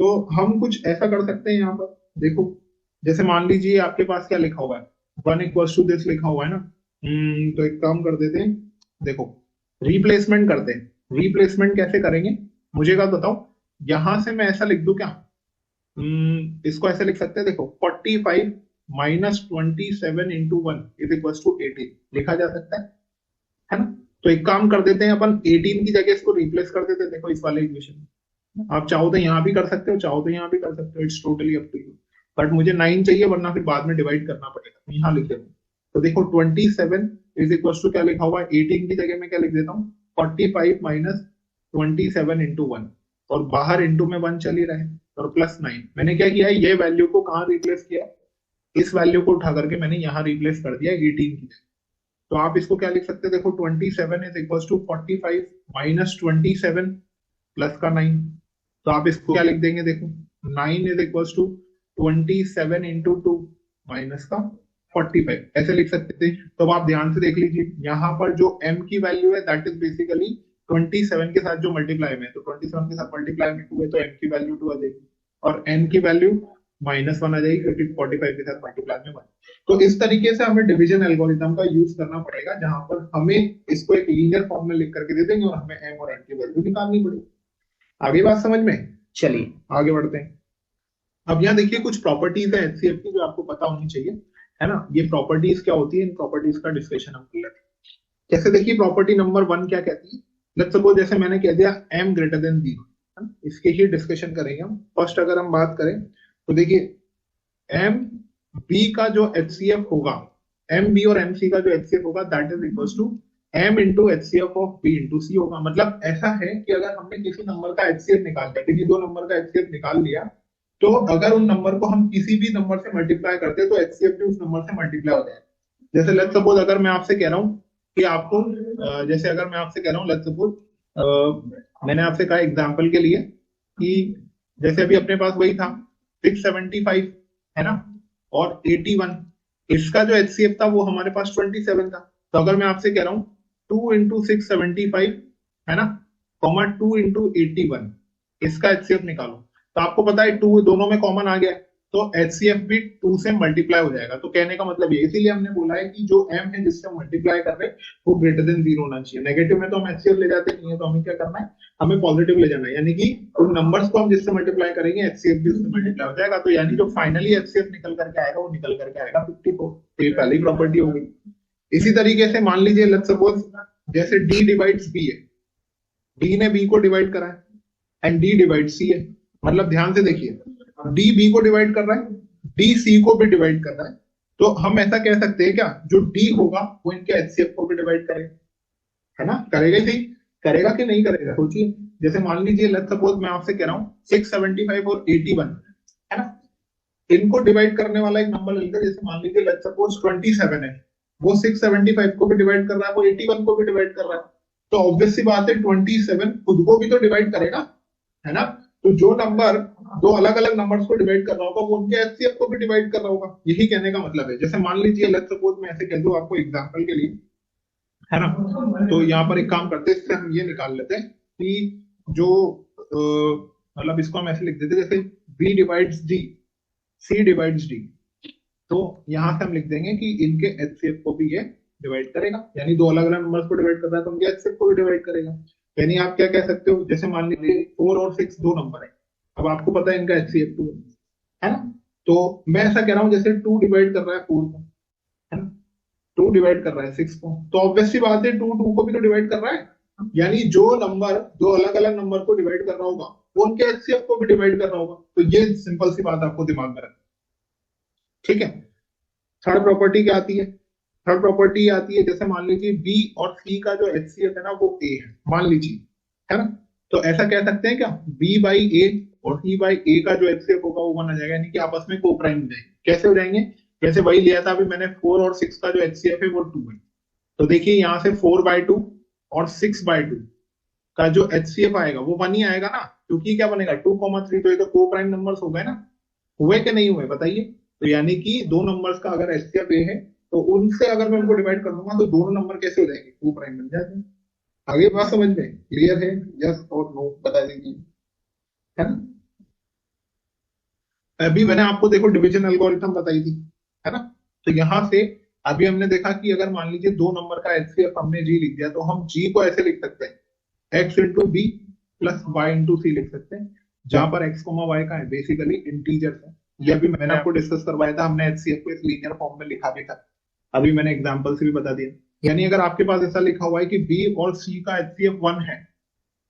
तो हम कुछ ऐसा कर सकते हैं यहाँ पर, देखो जैसे मान लीजिए आपके पास क्या लिखा हुआ है, 1 इक्वल टू दिस लिखा हुआ है ना। तो एक काम कर देते हैं, देखो रिप्लेसमेंट करते हैं। रिप्लेसमेंट कैसे करेंगे मुझे क्या बताओ, यहां से मैं ऐसा लिख दूं क्या, इसको ऐसे लिख सकते हैं, देखो 45 minus 27 into 1 is equal to 18 लिखा जा सकता है ना। तो एक काम कर देते हैं अपन, 18 की जगह इसको रिप्लेस कर देते हैं, देखो इस वाले इक्वेशन में। आप चाहो तो यहाँ भी कर सकते हो, चाहो तो यहाँ भी कर सकते हो, it's totally up to you. But मुझे 9 चाहिए, वरना फिर बाद में डिवाइड करना पड़ेगा, तो यहाँ लिख देता हूँ। तो देखो 27 इज इक्वल टू क्या लिखा हुआ है, 18 की जगह में क्या लिख देता हूँ, 45 माइनस 27 इंटू 1, और बाहर इंटू में 1 चल ही रहा है, और प्लस 9। मैंने क्या किया है, ये वैल्यू को कहाँ रिप्लेस किया, इस वैल्यू को उठा करके मैंने यहाँ रिप्लेस कर दिया 18 की। तो आप इसको क्या लिख सकते हैं, देखो 27 is equal to 45 minus 27 plus का 9। तो आप इसको क्या लिख देंगे, देखो 9 is equal to 27 into 2 minus का 45 ऐसे लिख सकते थे। तो अब आप ध्यान से देख लीजिए, यहाँ पर जो m की वैल्यू है दैट इज बेसिकली 27 के साथ जो मल्टीप्लाई में है, तो 27 के साथ मल्टीप्लाई में 2 है तो m की वैल्यू 2 आ जाएगी, और n की वैल्यू -1 आ जाएगी क्योंकि 45 के साथ मल्टीप्लाई में 1। तो इस तरीके से हमें डिवीजन एल्गोरिथम का यूज करना पड़ेगा, जहां पर हमें इसको एक लीनियर फॉर्म में लिख करके दे देंगे और हमें m और n की वैल्यू निकालनी पड़ेगी। आगे बात समझ में? चलिए आगे बढ़ते हैं। अब यहाँ देखिए कुछ प्रॉपर्टीज है एचसीएफ की जो आपको पता होनी चाहिए, है ना। ये प्रॉपर्टीज क्या होती है, इन प्रॉपर्टीज का डिस्कशन हम कर लेते हैं। जैसे देखिए प्रॉपर्टी नंबर 1 क्या कहती है, लेट्स सपोज जैसे मैंने कह दिया m ग्रेटर देन 0, इसके ही डिस्कशन करेंगे हम। फर्स्ट अगर हम बात करें तो देखिए एम बी का जो एचसीएफ होगा, एम बी और एम सी का जो एचसीएफ होगा that is equal to m into HCF of b into C होगा। मतलब ऐसा है कि अगर हमने किसी नंबर का एचसीएफ निकाल लिया, किसी दो नंबर का एचसीएफ निकाल लिया, तो अगर उन नंबर को हम किसी भी नंबर से मल्टीप्लाई करते हैं तो एचसीएफ भी उस नंबर से मल्टीप्लाई हो जाएगा। जैसे लेट्स सपोज अगर मैं आपसे कह रहा हूँ कि आपको जैसे अगर मैं आपसे कह रहा हूँ लेट्स सपोज मैंने आपसे कहा एग्जांपल के लिए कि जैसे अभी अपने पास वही था 675 है ना, और 81, इसका जो एचसीएफ था वो हमारे पास 27 था। तो अगर मैं आपसे कह रहा हूँ 2 इंटू 675 है ना, कॉमा 2 इंटू 81, इसका एचसीएफ निकालो, तो आपको पता है 2 दोनों में कॉमन आ गया, तो एचसीएफ भी 2 से मल्टीप्लाई हो जाएगा। तो कहने का मतलब ये, इसीलिए हमने बोला है कि जो m है जिससे मल्टीप्लाई कर रहे हैं वो ग्रेटर देन 0 होना चाहिए। नेगेटिव में तो हम एचसीएफ ले जाते नहीं है, तो हमें क्या करना है, हमें पॉजिटिव ले जाना है, यानी कि उन नंबर्स को हम जिससे मल्टीप्लाई करेंगे एचसीएफ भी उससे मल्टीप्लाई हो जाएगा। तो यानी जो फाइनली एचसीएफ निकल करके आएगा वो निकल करके आएगा 54। तो ये पहली प्रॉपर्टी हो गई। इसी तरीके से मान लीजिए लेट्स सपोज जैसे d डिवाइड्स b है, d ने b को डिवाइड करा है एंड d डिवाइड c है। मतलब ध्यान से देखिए, d b को डिवाइड कर रहा है, d c को भी डिवाइड कर रहा है, तो हम ऐसा कह सकते हैं क्या, जो d होगा वो इनके एचसीएफ को भी डिवाइड करेगा, है ना। करेगा ही, करेगा कि नहीं करेगा, सोचिए। जैसे मान लीजिए लेट्स सपोज मैं आपसे कह रहा हूँ 675 और 81 है ना, इनको डिवाइड करने वाला एक नंबर लेकर, जैसे मान लीजिए लेट्स सपोज 27 है, वो 675 को भी डिवाइड कर रहा है, वो 81 को भी डिवाइड कर रहा है, तो ऑब्वियस सी बात है 27 खुद को भी तो डिवाइड करेगा, है ना। तो जो नंबर दो अलग अलग नंबर्स को डिवाइड कर रहा होगा वो उनके एचसीएफ को भी डिवाइड कर रहा होगा, यही कहने का मतलब है। जैसे मान लीजिए लेट्स सपोज मैं ऐसे कह दूं आपको एग्जांपल के लिए, है ना, तो यहाँ पर एक काम करते हैं, इससे हम ये निकाल लेते हैं कि जो मतलब इसको हम ऐसे लिख देते जैसे b divides d, c divides d, तो यहां से हम लिख देंगे कि इनके एचसीएफ को भी ये डिवाइड करेगा, यानी दो अलग अलग नंबर्स को डिवाइड कर रहा है तो उनके एचसीएफ को भी डिवाइड करेगा। यानी आप क्या कह सकते हो, जैसे मान लीजिए 4 और 6 दो नंबर है, अब आपको पता है इनका एचसीएफ 2 है ना, तो मैं ऐसा कह रहा हूं जैसे 2 डिवाइड कर रहा है 4 को, है ना, 2 डिवाइड कर रहा है 6 को, तो ऑब्वियसली बात है 2 2 को भी तो डिवाइड कर रहा है, यानी जो नंबर दो अलग अलग नंबर को डिवाइड कर रहा होगा वो उनके एचसीएफ को भी डिवाइड कर रहा होगा। तो ये सिंपल सी बात आपको दिमाग में रखना, ठीक है। थर्ड प्रॉपर्टी क्या आती है, थर्ड प्रॉपर्टी आती है जैसे मान लीजिए बी और सी का जो एचसीएफ है ना वो ए है, मान लीजिए, है ना, तो ऐसा कह सकते हैं क्या, बी बाई ए और सी बाई ए का जो एचसीएफ होगा वो 1 आ जाएगा, यानी कि आपस में को प्राइम हो जाएंगे। कैसे हो जाएंगे, जैसे वही लिया था अभी मैंने 4 और 6 का जो एचसीएफ है वो 2 है, तो देखिए यहाँ से 4/2 और 6/2 का जो एचसीएफ आएगा वो 1 ही आएगा ना, क्योंकि क्या बनेगा 2,3, तो ये तो को प्राइम नंबर्स हो गए ना, हुए कि नहीं हुए बताइए। तो यानी कि दो नंबर्स का अगर एचसीएफ ए है तो उनसे अगर मैं उनको डिवाइड कर दूंगा तो दोनों नंबर कैसे हो जाएंगे, को प्राइम बन जाते हैं। आगे बात समझ में क्लियर है, यस और नो बता दीजिए, है ना। अभी मैंने आपको देखो डिवीजन एल्गोरिथम बताई थी, है ना, तो यहां से अभी हमने देखा कि अगर मान लीजिए दो नंबर का एचसीएफ हमने जी लिख दिया तो हम जी को ऐसे लिख सकते हैं x into B plus Y into C लिख सकते हैं, जहां पर x वाई का है बेसिकली इंटीजर्स है। ये भी मैंने आपको डिस्कस करवाया था, हमने एचसीएफ को इस लीनियर फॉर्म में लिखा भी था, अभी मैंने एग्जांपल से भी बता दिया। यानी अगर आपके पास ऐसा लिखा हुआ है कि b और c का एचसीएफ 1 है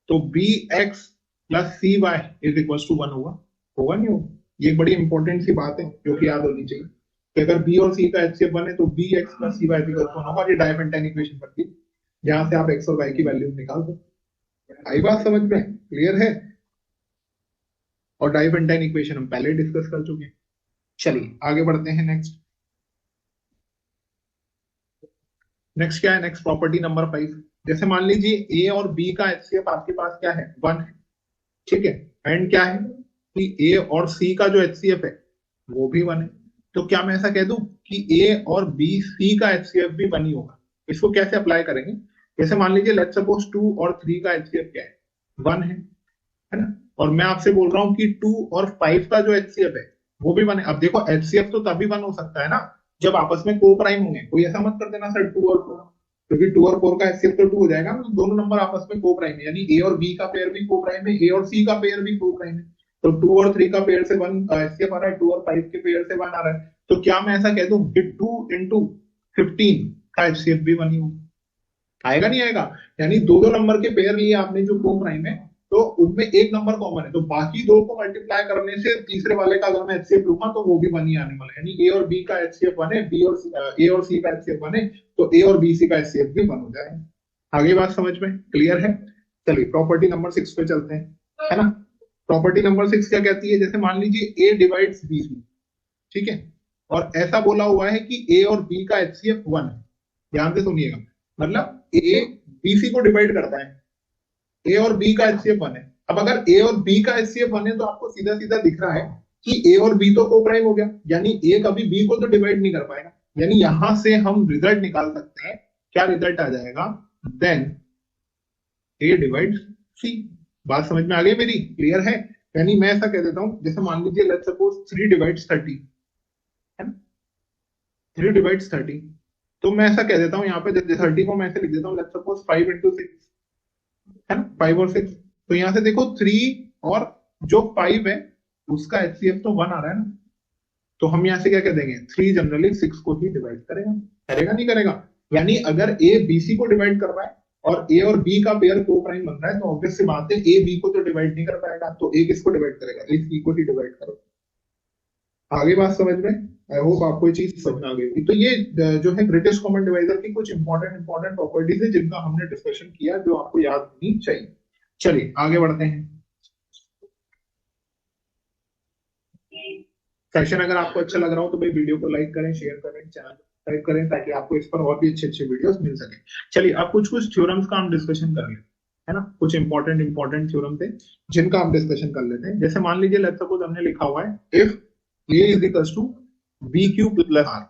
तो bx plus cy is equal to 1 होगा, होगा नहीं होगा। ये एक बड़ी इंपॉर्टेंट सी बात है जो कि याद होनी चाहिए कि अगर b और c का एचसीएफ 1 है तो bx plus cy is equal to 1 होगा। ये डायफेंटाइन इक्वेशन बनती है, जहां से आप x और y की वैल्यू निकाल दो। आई बात समझ में, क्लियर है। और डायफेंटाइन इक्वेशन हम पहले डिस्कस कर चुके हैं। चलिए आगे बढ़ते हैं नेक्स्ट। नेक्स्ट क्या है, नेक्स्ट प्रॉपर्टी नंबर 5। जैसे मान लीजिए ए और बी का एचसीएफ आपके पास क्या है 1 है, ठीक है, एंड क्या है कि ए और सी का जो एचसीएफ है वो भी 1 है। तो क्या मैं ऐसा कह दूं कि ए और बी सी का एचसीएफ भी 1 ही होगा? इसको कैसे अप्लाई करेंगे? जैसे मान लीजिए लेट्स सपोज 2 और 3 का एचसीएफ क्या है? 1 है ना? और मैं आपसे बोल रहा हूं कि 2 और 5 का जो एचसीएफ है वो भी 1 है। अब देखो एचसीएफ तो तभी 1 हो सकता है ना जब आपस में को प्राइम होंगे। कोई ऐसा मत कर देना सर 2 और 4, क्योंकि 2 और 4 का एचसीएफ तो 2 हो जाएगा, तो दोनों नंबर आपस में को प्राइम है, यानी ए और बी का पेयर भी को प्राइम है, ए और सी का पेयर भी को प्राइम है। तो 2 और 3 का पेयर से 1 एचसीएफ आ रहा है, 2 और 5 के पेयर से 1 आ रहा है। तो क्या मैं ऐसा कह दूं कि 2 इंटू 15 का एचसीएफ भी 1 ही होगा? आएगा नहीं आएगा? यानी दो दो नंबर के पेयर लिए आपने जो को प्राइम है, तो उनमें एक नंबर कॉमन है, तो बाकी दो को मल्टीप्लाई करने से तीसरे वाले का अगर मैं एचसीएफ लूंगा तो वो भी 1 ही आने वाला है। यानी ए और बी का एचसीएफ 1 है, ए और सी का एचसीएफ 1 है, तो ए और बी सी का एचसीएफ भी 1 हो जाएगा। आगे बात समझ में क्लियर है? चलिए प्रॉपर्टी नंबर 6 पे चलते हैं, है ना? प्रॉपर्टी नंबर 6 क्या कहती है? जैसे मान लीजिए ए डिवाइड्स बी, ठीक है, और ऐसा बोला हुआ है कि ए और बी का एचसीएफ 1 है। ध्यान से सुनिएगा, मतलब ए बीसी को डिवाइड करता है, ए और बी का एचसीएफ 1 है। अब अगर ए और बी का एचसीएफ 1 है तो आपको सीधा सीधा दिख रहा है कि ए और बी तो को प्राइम हो गया, यानी ए कभी बी को तो डिवाइड नहीं कर पाएगा। यानी यहां से हम रिजल्ट निकाल सकते हैं। क्या रिजल्ट आ जाएगा? देन ए डिवाइड सी। बात समझ में आ गई मेरी? क्लियर है? यानी मैं ऐसा कह देता हूं, जैसे मान लीजिए लेट्स सपोज 3 डिवाइड्स 30 है ना, 3 डिवाइड्स 30, तो मैं ऐसा कह देता हूं यहाँ पे 30 को मैं ऐसे लिख देता हूँ लेट्स सपोज 5 इंटू 6, है ना, 5 और 6। तो यहां से देखो 3 और जो 5 है उसका एचसीएफ तो 1 आ रहा है ना, तो हम यहाँ से क्या कह देंगे? 3 जनरली 6 को ही डिवाइड करेगा। करेगा नहीं करेगा? यानी अगर ए बीसी को डिवाइड कर रहा है और ए और बी का पेयर को प्राइम बन रहा है, तो ऑब्वियस सी बात है ए बी को तो डिवाइड नहीं कर पाएगा, तो ए किसको डिवाइड करेगा? ए सी को ही डिवाइड करेगा। आगे बात समझ में? आई होप आपको ये चीज समझ आ गई। तो ये जो है ग्रेटेस्ट कॉमन डिवाइजर की कुछ इंपॉर्टेंट प्रॉपर्टीज है जिनका हमने डिस्कशन किया, जो आपको याद होनी चाहिए। चलिए आगे बढ़ते हैं। सेशन अगर आपको अच्छा लग रहा हो तो भाई वीडियो को लाइक करें, शेयर करें, चैनल सब्सक्राइब करें, ताकि आपको इस पर और भी अच्छे अच्छे वीडियोस मिल सके। चलिए अब कुछ कुछ थ्योरम्स का हम डिस्कशन कर लें, है ना? कुछ इंपॉर्टेंट थ्योरम थे जिनका हम डिस्कशन कर लेते हैं। जैसे मान लीजिए लेट्स सपोज हमने लिखा हुआ है if a is equals to B Q plus R.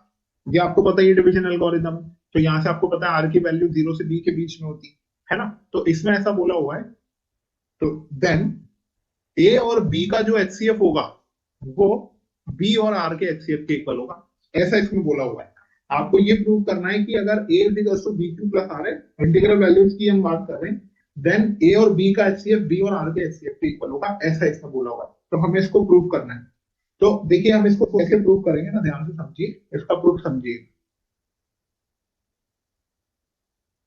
ये आपको पता है ये डिवीजन एल्गोरिथम है, तो यहां से आपको पता है आर की वैल्यू 0 से b के बीच में होती है ना। तो इसमें ऐसा बोला हुआ है, तो देन a और b का जो एचसीएफ होगा वो b और r के एचसीएफ के इक्वल होगा, ऐसा इसमें बोला हुआ है। आपको ये प्रूव करना है कि अगर a is equals to B Q plus R है, इंटीग्रल वैल्यूज की हम बात कर रहे हैं, देन a और b का एचसीएफ b और r के एचसीएफ के इक्वल होगा, ऐसा इसमें बोला हुआ है। तो हमें इसको प्रूव करना है। तो देखिए हम इसको कैसे प्रूव करेंगे ना, ध्यान से समझिए, इसका प्रूफ समझिए।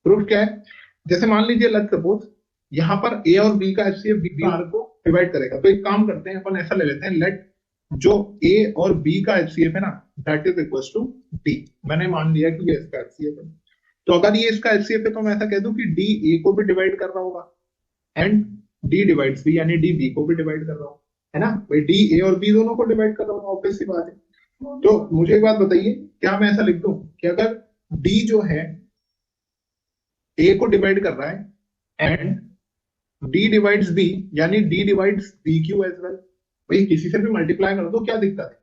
प्रूफ क्या है? जैसे मान लीजिए लेट्स सपोज यहां पर ए और बी का एचसीएफ बी आर को डिवाइड करेगा, तो एक काम करते हैं अपन ऐसा ले लेते हैं, लेट जो ए और बी का एचसीएफ है ना that is equals to D. मैंने मान लिया कि ये इसका एचसीएफ है, तो अगर ये इसका एचसीएफ है तो मैं ऐसा कह दूं कि डी ए को भी डिवाइड कर रहा होगा एंड डी डिवाइड्स बी, यानी डी बी को भी डिवाइड कर रहा होगा, है ना भाई? डी ए और बी दोनों को डिवाइड कर रहा हूँ, ऑब्वियस सी बात है। तो मुझे एक बात बताइए, क्या मैं ऐसा लिख दूं कि अगर डी जो है ए को डिवाइड कर रहा है एंड डी डिवाइड्स बी, यानी D divides B Q as well. भाई किसी से भी मल्टीप्लाई कर दो, क्या दिक्कत है?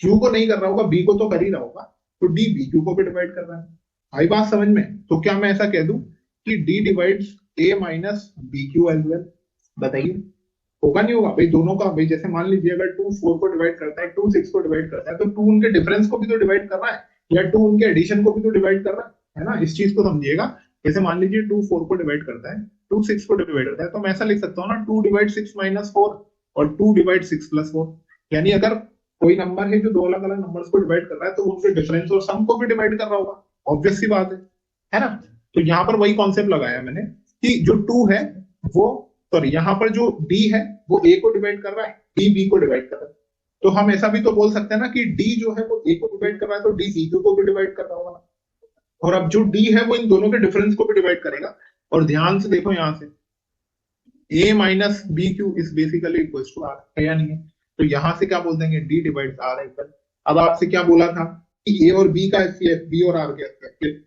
क्यू को नहीं कर रहा होगा, बी को तो कर ही रहा होगा, तो डी बी क्यू को भी डिवाइड कर रहा है। आई बात समझ में? तो क्या मैं ऐसा कह दूं कि D divides A minus B Q as well? बताइए होगा नहीं होगा? भाई दोनों का, भाई जैसे मान लीजिए अगर 2 4 को डिवाइड करता है, 2 6 को डिवाइड करता है, तो 2 उनके डिफरेंस को भी तो डिवाइड कर रहा है, या 2 उनके एडिशन को भी तो डिवाइड कर रहा है ना? इस चीज को समझिएगा। जैसे मान लीजिए 2 4 को डिवाइड करता है, 2 6 को डिवाइड करता है, तो मैं ऐसा लिख सकता हूँ ना 2 डिवाइड 6 माइनस 4 और 2 डिवाइड 6 प्लस 4। यानी अगर कोई नंबर है जो दो अलग अलग नंबर्स को डिवाइड कर रहा है, तो उनके डिफरेंस और सम को भी डिवाइड कर रहा होगा, ऑब्वियस सी बात है ना? तो यहाँ पर वही कॉन्सेप्ट लगाया मैंने कि जो 2 है वो, सॉरी यहाँ पर जो d है वो a को डिवाइड कर रहा है, d b को डिवाइड कर रहा है। तो हम ऐसा भी तो बोल सकते हैं ना कि d जो है वो a को डिवाइड कर रहा है, तो d b को भी डिवाइड कर रहा होगा। और अब जो d है वो इन दोनों के डिफरेंस को भी डिवाइड करेगा। और ध्यान से देखो यहां से a minus B Q is basically equal to r, है या नहीं है? तो यहां से क्या बोल देंगे? d divide r equal. अब आपसे क्या बोला था कि a और b का एचसीएफ b और r के एचसीएफ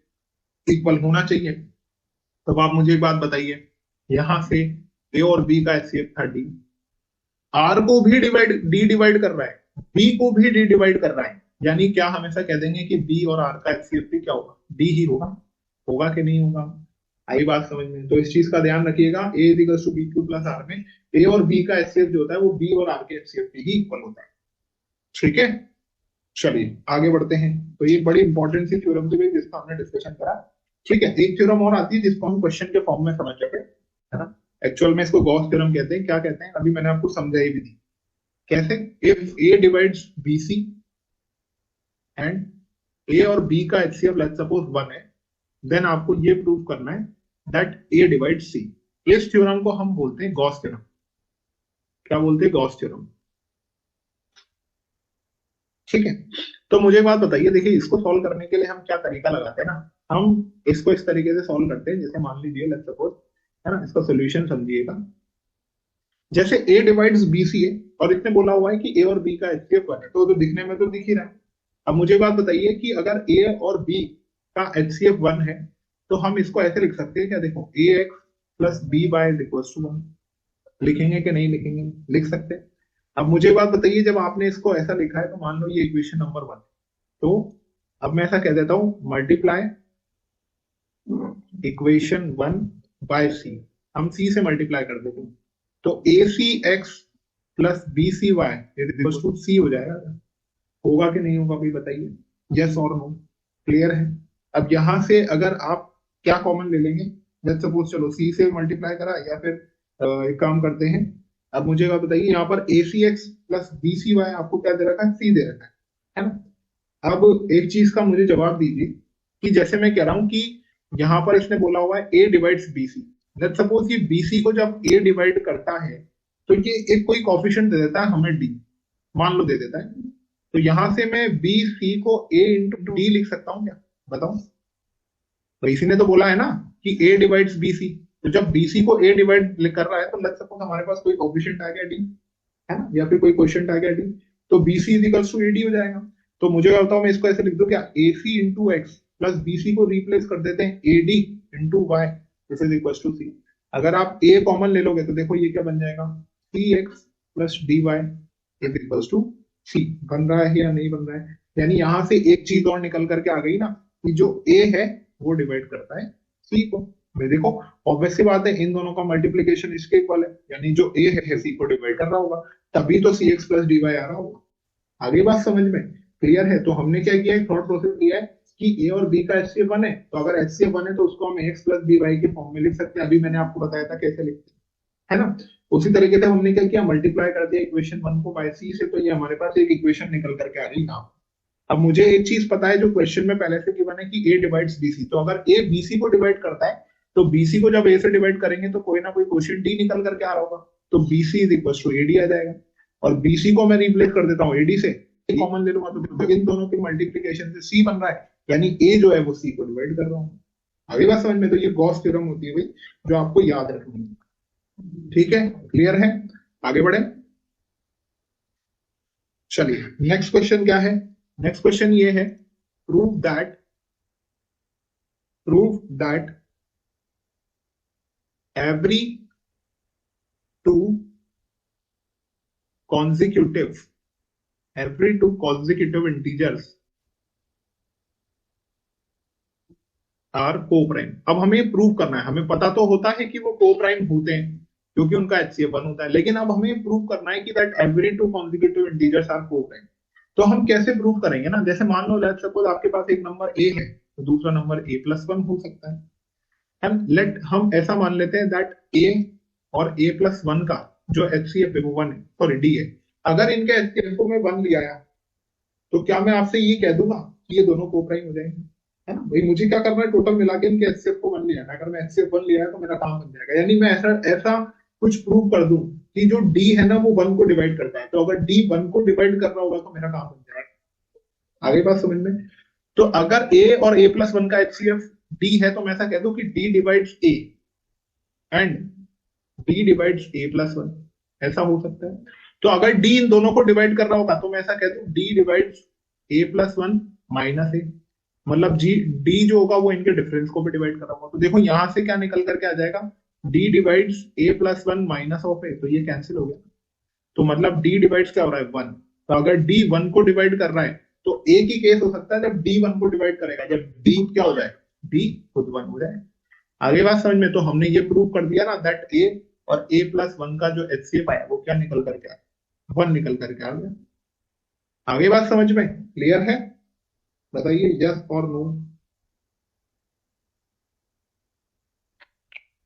इक्वल होना चाहिए। तब आप मुझे एक बात बताइए, यहां से ए और बी का एचसीएफ 30, आर को भी डी डिवाइड कर रहा है, बी को भी डी डिवाइड कर रहा है, यानी क्या हमेशा कह देंगे कि बी और आर का एचसीएफ भी क्या होगा, डी ही होगा, होगा कि नहीं होगा? आई बात समझ में? तो इस चीज का ध्यान रखिएगा, A equal to B Q plus R में ए और बी का एचसीएफ जो होता है वो बी और आर के एचसीएफ के ही इक्वल होता है। ठीक है, चलिए आगे बढ़ते हैं। तो ये बड़ी इंपॉर्टेंट सी थ्योरम थी भाई जिसका हमने डिस्कशन करा। ठीक है, एक थ्योरम और आती है जिसको हम क्वेश्चन के फॉर्म में समझ सके, है ना। एक्चुअल में इसको गॉस थ्योरम कहते हैं। क्या कहते हैं अभी मैंने आपको समझाई भी दी। कैसे? If A divides BC and A और बी का एचसीएफ लेट्स सपोज 1 है, देन आपको ये प्रूव करना है दैट ए डिवाइड सी। इस थ्योरम को हम बोलते हैं गॉस थ्योरम। क्या बोलते हैं? Gauss theorem. ठीक है, तो मुझे एक बात बताइए, देखिए इसको सॉल्व करने के लिए हम क्या तरीका लगाते हैं ना, हम इसको इस तरीके से सॉल्व करते हैं। जैसे मान लीजिए लेट्स सपोज, है ना, इसका सोल्यूशन समझिएगा। जैसे ए डिवाइड्स बी सी है और इसने बोला हुआ है कि ए और बी का एचसीएफ 1 है, तो दिखने में तो दिख ही रहा है। अब मुझे बात बताइए कि अगर ए और बी का एचसीएफ 1 है तो हम इसको ऐसे लिख सकते हैं क्या? देखो, A X plus B Y is equal to 1। लिखेंगे कि नहीं लिखेंगे? लिख सकते हैं। अब मुझे बात बताइए, जब आपने इसको ऐसा लिखा है तो मान लो ये इक्वेशन नंबर 1, तो अब मैं ऐसा कह देता हूं, मल्टीप्लाई इक्वेशन 1 बाय सी। हम सी से मल्टीप्लाई कर देते हैं, तो A C X plus B C Y equal to C हो जाएगा। होगा कि नहीं होगा भाई बताइए, यस और नो? क्लियर है? अब यहां से अगर आप क्या कॉमन ले लेंगे, लेट्स सपोज चलो सी से मल्टीप्लाई करा, या फिर एक काम करते हैं, अब मुझे आप बताइए यहाँ पर A C X plus B C Y आपको क्या दे रखा है? सी दे रखा है ना। अब एक चीज का मुझे जवाब दीजिए कि जैसे मैं कह रहा हूं कि यहाँ पर इसने बोला हुआ है ए डिवाइड्स बीसी। लेट्स सपोज ये बीसी को जब ए डिवाइड करता है तो ये एक कोई कॉफिशिएंट दे देता है हमें डी, मान लो दे देता है, तो यहां से मैं बी सी को ए इंटू डी लिख सकता हूँ क्या? बताओ। तो इसी ने तो बोला है ना कि ए डिवाइड्स बीसी, तो जब बीसी को ए डिवाइड कर रहा है तो लेट्स सपोज हमारे पास कोई कोफिशिएंट आ गया डी, है ना, या फिर कोई क्वेश्चन आ गया डी, तो BC is equal to AD हो जाएगा। तो मुझे क्या बताओ, मैं इसको ऐसे लिख दूं क्या? A C into X plus BC को रिप्लेस कर देते हैं A D into Y, this is equal to C. अगर आप ए कॉमन ले लोगे तो देखो ये क्या बन जाएगा? C X plus D Y is equal to C. बन रहा है या नहीं बन रहा है? यानी यहां से एक चीज और निकल करके आ गई ना कि जो ए है वो डिवाइड करता है सी को। मैं देखो, ऑब्वियस सी बात है, इन दोनों का मल्टीप्लीकेशन इसके इक्वल है, यानी जो ए है सी को डिवाइड कर रहा होगा, तभी तो सी एक्स प्लस डी वाई आ रहा होगा। आगे बात समझ में क्लियर है? तो हमने क्या किया है, थॉट प्रोसेस किया है कि ए और बी का एचसीएफ 1 है, तो अगर एचसीएफ 1 है तो उसको हम एक्स प्लस बी वाई के फॉर्म में लिख सकते हैं। अभी मैंने आपको बताया था कैसे लिखते हैं, है ना। उसी तरीके से हमने क्या किया, मल्टीप्लाई कर दिया इक्वेशन 1 को बाय सी से, तो ये हमारे पास एक इक्वेशन निकल करके आ गई यहाँ। अब मुझे एक चीज पता है जो क्वेश्चन में पहले से गिवन है कि ए डिवाइड्स बीसी, तो अगर ए बीसी को डिवाइड करता है तो बीसी को जब ए से डिवाइड करेंगे तो कोई ना कोई क्वेश्चन डी निकल करके आ रहा होगा, तो BC is equal to AD आ जाएगा। और बीसी को मैं रिप्लेस कर देता हूँ एडी से, कॉमन ले लूंगा तो इन दोनों की मल्टीप्लीकेशन से सी बन रहा है, यानी ए जो है वो सी को डिवाइड कर रहा हूँ। अभी बात समझ में? तो ये गॉस थ्योरम होती है भाई, जो आपको याद रखनी है। ठीक है, क्लियर है? आगे बढ़े, चलिए नेक्स्ट क्वेश्चन क्या है। नेक्स्ट क्वेश्चन ये है, prove that every two consecutive integers are coprime. अब हमें प्रूव करना है, हमें पता तो होता है कि वो को प्राइम होते हैं क्योंकि उनका एचसीएफ 1 होता है, लेकिन अब हमें प्रूव करना है कि that every two consecutive integers are coprime. तो हम कैसे प्रूव करेंगे ना, जैसे मान लो लेट्स सपोज आपके पास एक नंबर ए है तो दूसरा नंबर ए प्लस 1 हो सकता है। हम ऐसा मान लेते हैं दैट ए और ए प्लस 1 का जो एचसीएफ है वो 1 है, सॉरी डी है। अगर इनके एचसीएफ को मैं 1 ले आया तो क्या मैं आपसे ये कह दूंगा कि ये दोनों को प्राइम हो जाएंगे? है ना भाई, मुझे क्या करना है, टोटल मिला के इनके एचसीएफ को 1 ले आना। अगर मैं एचसीएफ 1 ले आया तो मेरा काम बन जाएगा। यानी मैं ऐसा ऐसा कुछ प्रूव कर दूं कि जो डी है ना वो 1 को डिवाइड करता है, तो अगर डी 1 को डिवाइड कर रहा होगा तो मेरा काम बन जाएगा। आगे बात समझ में? तो अगर ए और ए प्लस 1 का एचसीएफ डी है तो मैं ऐसा कह दूं कि D divides A and D divides A plus 1, ऐसा हो सकता है। तो अगर डी इन दोनों को डिवाइड कर रहा होगा तो मैं ऐसा कह दूं D divides A plus 1 minus ए, मतलब जी डी जो होगा वो इनके डिफरेंस को भी डिवाइड कर रहा होगा। तो देखो यहां से क्या निकल करके आ जाएगा, D divides A plus 1 minus of A, तो ये कैंसिल हो गया। तो मतलब डी डिवाइड्स क्या हो रहा है 1, तो अगर डी 1 को डिवाइड कर रहा है तो एक ही केस हो सकता है जब डी वन को डिवाइड करेगा, जब डी क्या हो जाए, डी खुद वन हो जाए। आगे बात समझ में? तो हमने ये प्रूव कर दिया ना दैट ए और ए प्लस वन का जो एचसीएफ आया वो क्या निकल करके आया, वन निकल करके आ गया। आगे बात समझ में क्लियर है? बताइए यस और नो।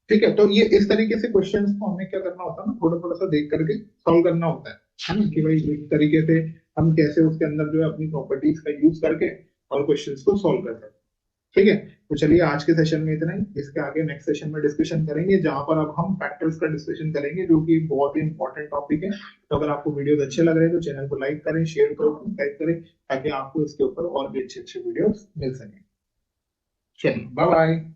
ठीक है, तो ये इस तरीके से क्वेश्चंस को हमें क्या करना होता है ना, थोड़ा थोड़ा सा देख करके सॉल्व करना होता है ना, कि भाई इस तरीके से हम कैसे उसके अंदर जो है अपनी प्रॉपर्टीज का यूज करके और क्वेश्चंस को सॉल्व कर सकते हैं। ठीक है, तो चलिए आज के सेशन में इतना ही। इसके आगे नेक्स्ट सेशन में डिस्कशन करेंगे, जहां पर अब हम फैक्टर्स का डिस्कशन करेंगे, जो कि बहुत ही इंपॉर्टेंट टॉपिक है। तो अगर आपको वीडियोस अच्छे लग रहे हैं तो चैनल को लाइक करें, शेयर करें, सब्सक्राइब करें, ताकि आपको इसके ऊपर और भी अच्छे अच्छे वीडियोस मिल सके। चलिए बाय बाय।